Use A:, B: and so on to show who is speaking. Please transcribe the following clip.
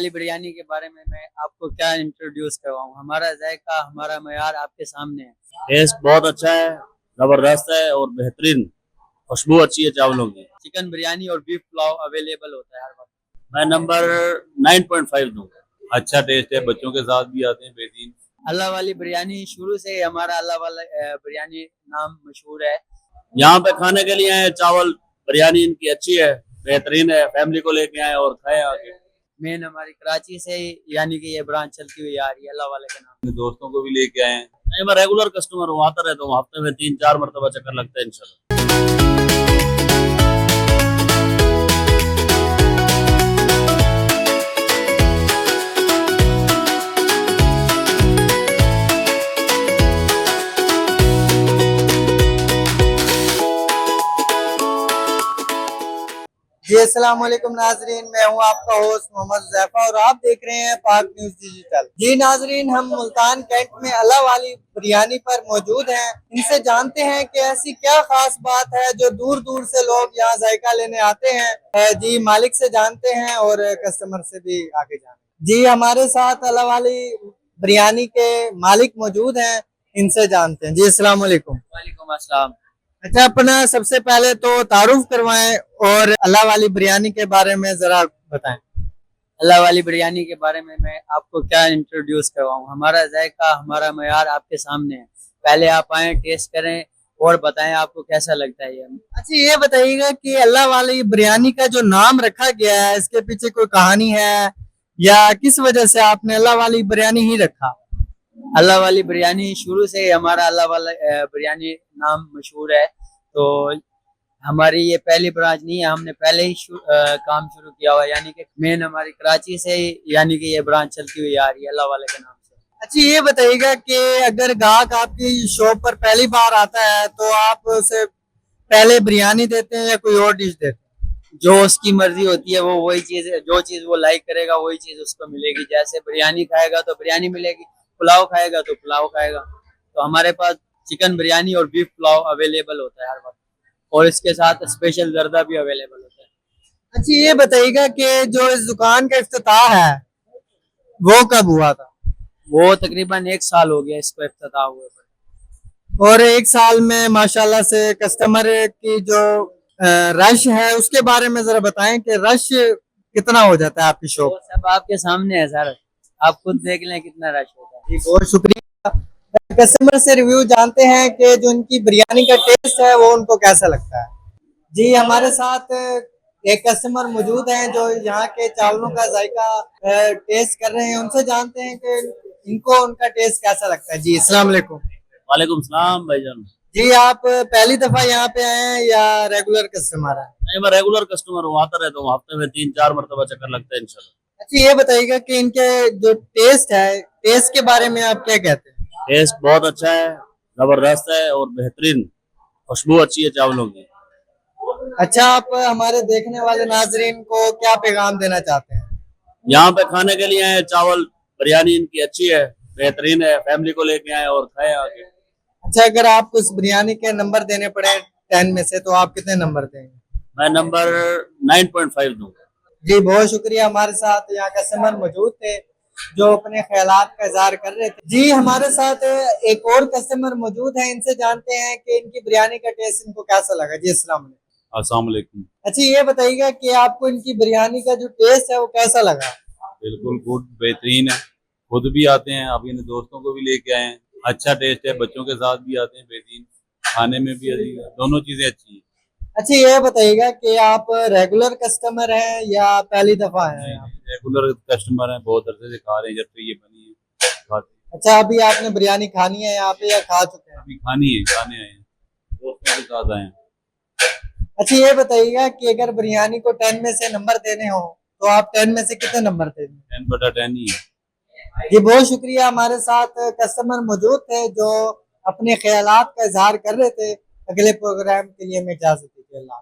A: वाली बिरयानी के बारे में मैं आपको क्या इंट्रोड्यूस करवाऊँ। हमारा जायका, हमारा मयार आपके सामने है।
B: टेस्ट बहुत अच्छा है, जबरदस्त है और बेहतरीन। खुशबू अच्छी है चावलों की।
A: चिकन बिरयानी और बीफ पुलाव अवेलेबल होता है हर वक्त।
B: मैं नंबर 9.5 दूंगा। अच्छा टेस्ट है, बच्चों के साथ भी आते हैं बेहतरीन।
A: अल्लाह वाली बिरयानी शुरू से ही हमारा अल्लाह वाला बिरयानी नाम मशहूर है।
B: यहाँ पे खाने के लिए आए, चावल बिरयानी इनकी अच्छी है, बेहतरीन है। फैमिली को लेके आए और खाए आके।
A: मेन हमारी कराची से ही यानी कि ये ब्रांच चलती हुई आ रही है अल्लाह वाले के नाम।
B: अपने दोस्तों को भी लेके आए। मैं रेगुलर कस्टमर हूँ, आता रहता हूँ। हफ्ते में 3-4 मरतबा चक्कर लगता है इंशाल्लाह।
C: जी अस्सलाम वालेकुम नाजरीन, मैं हूं आपका होस्ट मोहम्मद ज़ैफा और आप देख रहे हैं पाक न्यूज डिजिटल। जी नाजरीन, हम मुल्तान कैंट में अल्लाह वाली बिरयानी पर मौजूद हैं। इनसे जानते हैं कि ऐसी क्या खास बात है जो दूर दूर से लोग यहाँ जायका लेने आते हैं। जी मालिक से जानते हैं और कस्टमर से भी आगे जाने। जी हमारे साथ अल्लाह वाली बिरयानी के मालिक मौजूद हैं, इनसे जानते हैं। जी अस्सलाम वालेकुम।
A: वालेकुम अस्सलाम।
C: अच्छा, अपना सबसे पहले तो तारुफ करवाएं और अल्लाह वाली बिरयानी के बारे में जरा बताएं।
A: अल्लाह वाली बिरयानी के बारे में मैं आपको क्या इंट्रोड्यूस करवाऊँ। हमारा जायका, हमारा मयार आपके सामने है। पहले आप आए, टेस्ट करें और बताएं आपको कैसा लगता है ये।
C: अच्छा, ये बताइएगा कि अल्लाह वाली बिरयानी का जो नाम रखा गया है, इसके पीछे कोई कहानी है या किस वजह से आपने अल्लाह वाली बिरयानी ही रखा?
A: अल्लाह वाली बिरयानी शुरू से ही हमारा अल्लाह वाला बिरयानी नाम मशहूर है। तो हमारी ये पहली ब्रांच नहीं है, हमने पहले ही काम शुरू किया हुआ, यानी कि मेन हमारी कराची से ही यानी कि ये ब्रांच चलती हुई आ रही है अल्लाह वाले के नाम से।
C: अच्छा, ये बताइएगा कि अगर ग्राहक आपकी शॉप पर पहली बार आता है तो आप उसे पहले बिरयानी देते हैं या कोई और डिश देते हैं?
A: जो उसकी मर्जी होती है वो वही चीज, जो चीज वो लाइक करेगा वही चीज उसको मिलेगी। जैसे बिरयानी खाएगा तो बिरयानी मिलेगी, पुलाव खाएगा तो पुलाव खाएगा। तो हमारे पास चिकन बिरयानी और बीफ पुलाव अवेलेबल होता है हर वक्त, और इसके साथ स्पेशल जर्दा भी अवेलेबल होता है।
C: अच्छा, ये बताइएगा कि जो इस दुकान का इफ्तिताह है वो कब हुआ था?
A: वो तकरीबन 1 साल हो गया इसको इफ्तिताह हुए।
C: और 1 साल में माशाल्लाह से कस्टमर की जो रश है उसके बारे में जरा बताएं कि रश कितना हो जाता है आपकी शॉप?
A: वो सब आपके सामने है सर, आप खुद देख लें कितना रश होता है।
C: जी बहुत शुक्रिया। कस्टमर से रिव्यू जानते हैं कि जो इनकी बिरयानी का टेस्ट है वो उनको कैसा लगता है। जी हमारे साथ एक कस्टमर मौजूद हैं जो यहाँ के चावलों का जायका टेस्ट कर रहे हैं। उनसे जानते हैं कि इनको उनका टेस्ट कैसा लगता है। जी अस्सलाम वालेकुम।
B: वालेकुम सलाम भाईजान।
C: जी आप पहली दफा यहाँ पे आए हैं या रेगुलर कस्टमर है?
B: मैं रेगुलर कस्टमर हूँ, आता रहता हूँ। हफ्ते में 3-4 मरतबा चक्कर लगता है इंशाल्लाह।
C: अच्छा, ये बताइएगा कि इनके जो टेस्ट है, टेस्ट के बारे में आप क्या कहते हैं?
B: टेस्ट बहुत अच्छा है, जबरदस्त है और बेहतरीन। खुशबू अच्छी है चावलों की।
C: अच्छा, आप हमारे देखने वाले नाजरीन को क्या पैगाम देना चाहते हैं?
B: यहाँ पे खाने के लिए आए, चावल बिरयानी इनकी अच्छी है, बेहतरीन है। फैमिली को लेके आए और खाए आके।
C: अच्छा, अगर आपको इस बिरयानी के नंबर देने पड़े 10 में से तो आप कितने नंबर देंगे?
B: मैं नंबर 9.5 दूंगा।
C: जी बहुत शुक्रिया। हमारे साथ यहाँ कस्टमर मौजूद थे जो अपने ख्यालात का इजहार कर रहे थे। जी हमारे साथ एक और कस्टमर मौजूद है, इनसे जानते हैं कि इनकी बिरयानी का टेस्ट इनको कैसा लगा। जी अस्सलाम वालेकुम।
B: अस्सलाम वालेकुम।
C: अच्छा, ये बताइएगा कि आपको इनकी बिरयानी का जो टेस्ट है वो कैसा लगा?
B: बिल्कुल गुड, बेहतरीन है। खुद भी आते हैं, अभी इन दोस्तों को भी लेके आए हैं। अच्छा टेस्ट है, बच्चों के साथ भी आते हैं बेहतरीन। खाने में भी दोनों चीजें अच्छी हैं।
C: अच्छा, ये बताइएगा कि आप रेगुलर कस्टमर हैं या पहली दफा हैं यहाँ?
B: रेगुलर कस्टमर हैं, बहुत अरसे से खा रहे हैं, जब से ये बनी है खाते हैं।
C: अच्छा, अभी आपने बिरयानी खानी है यहाँ पे या खा चुके हैं?
B: अभी खानी है, खाने आए हैं, दोस्तों के साथ आए हैं।
C: अच्छा, ये बताइएगा कि अगर बिरयानी को 10 में से नंबर देने हो तो आप 10 में से कितने नंबर देंगे?
B: 10/10 ही है।
C: जी बहुत शुक्रिया। हमारे साथ कस्टमर मौजूद थे जो अपने ख्यालात का इजहार कर रहे थे। अगले प्रोग्राम के लिए मैं इजाजत दीजिए। अल्लाह।